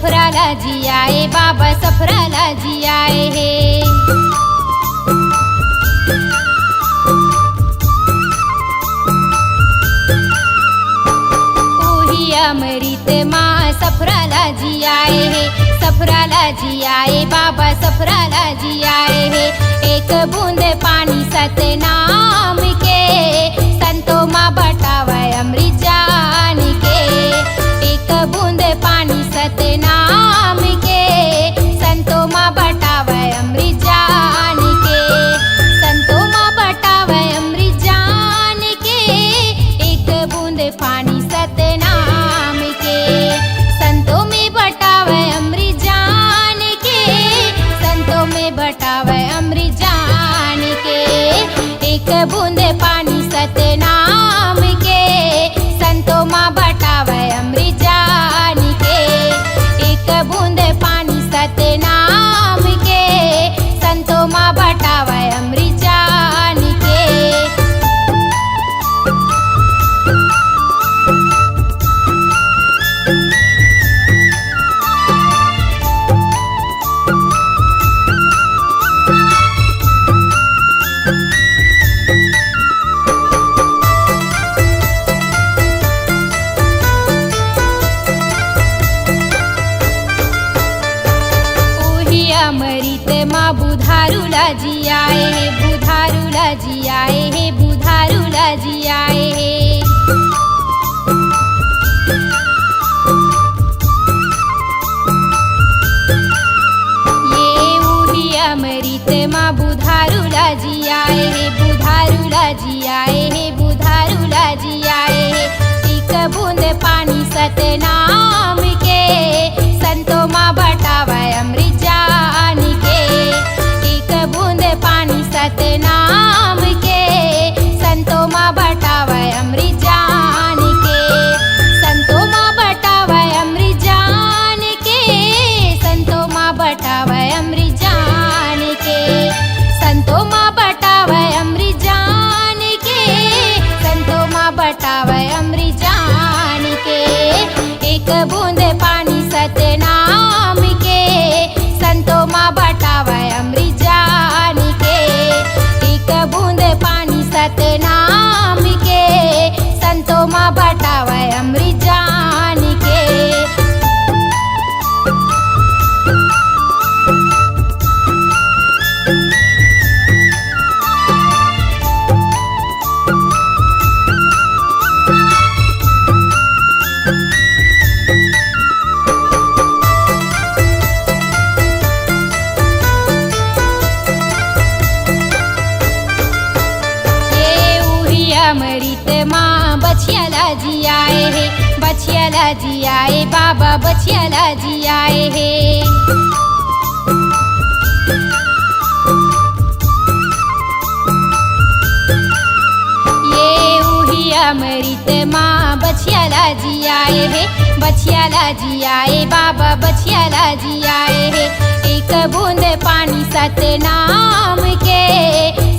सफराला जी आए, बाबा सफराला जी आए हे। ओही अमृत माँ सफराला जी आए हे, सफराला जी आए, बाबा सफराला जी आए हे। एक बूंद पानी सतनाम के, संतों माँ बटावे अमृत जान के। एक बूंद पानी सतनाम के, संतों माँ बटावे अमृत जान के। संतों माँ बटावे अमृत जान के, एक बूंद पानी सतनाम के। संतों में बटावे अमृत जान के, संतों में बटावे अमृत जान के। एक बूंद पानी सतनाम के, संतों माँ बटावे अमृत जान के। एक बूंद पानी सतनाम के, संतों माँ बटावे अमृत जान के। अमृत माँ बुधारूला जी आए हे, बुधारूला जी आए हे, बुधारूला जी आए हे। ये उही अमृत माँ बुधारूला जी आए हे, बुधारूला जी आए हे, बुधारूला जी आए हे। एक बूंद पानी सतनाम के, संतों माँ बटावे अमृत जान के। एक बूंद पानी सतनाम के, संतों माँ बटावे अमृत जान के। संतों माँ बटावे अमृत जान के, संतों माँ बटावे अमृत जान के। संतों माँ बटावे अमृत जान के, संतों माँ बटावे अमृत जान के। एक बूंद पानी सतनाम के, संतों माँ बटावे अमृत जान के। एक बूंद पानी सतनाम के, संतों माँ बटावे अमृत जान के। अमृत माँ बछियाला जी आए हे, बछियाला जी आए, बाबा बछियाला जी आए हे। ये उही अमृत माँ बछियाला जी आए हे, बछियाला जी आए, बाबा बछियाला जी आए हे। एक बूंद पानी सतनाम के,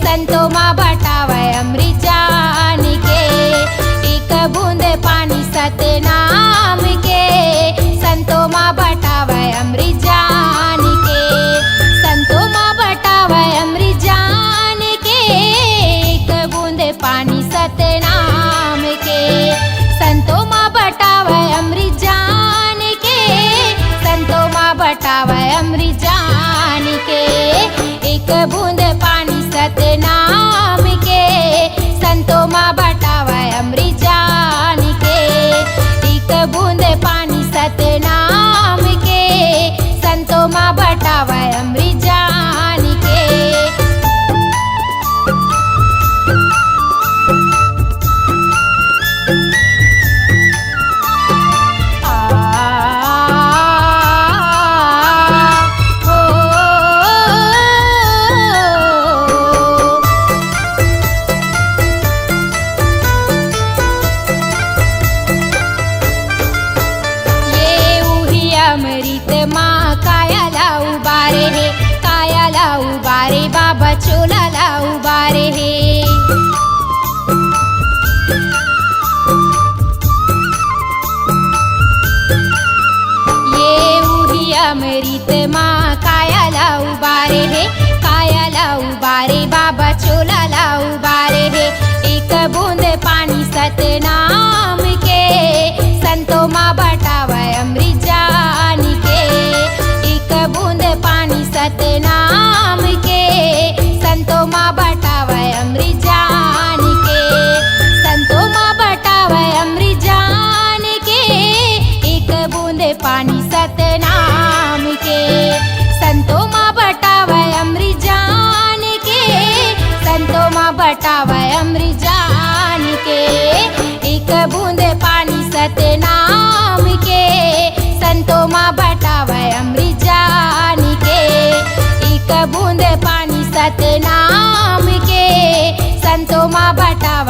संतों माँ बटावे अमृत जान के। एक बूंद पानी सतनाम के, संतों माँ बटावे अमृत जान के। संतों माँ बटावे अमृत जान के, एक बूंद पानी सतनाम के। संतों माँ बटावे अमृत जान के, संतों माँ बटावे अमृत जान के। एक बूंद पानी सतनाम के, संतों माँ बटावे अमृत जान के। एक बूंद पानी सतनाम के, संतों माँ बटावे अमृत जान के। अमृत माँ कायाला उबारे हे, कायाला उबारे, बाबा चोलाला उबारे हे। ये अमृत माँ कायाला उबारे हे, कायाला उबारे बाबा चोलाला उबारे हे। एक बूंद पानी सतनाम के, संतों माँ बटावे अमृत जान के। एक बूंद पानी सतनाम के, संतों माँ बटावे अमृत जान के। संतों माँ बटावे अमृत जान के, एक बूंद पानी सतनाम के। संतों माँ बटावे अमृत जान के, संतों माँ बटावे अमृत जान के। एक बूंद पानी सतनाम के, संतों माँ बटावे अमृत जान के। एक बूंद पानी सतनाम के, संतों माँ बटावे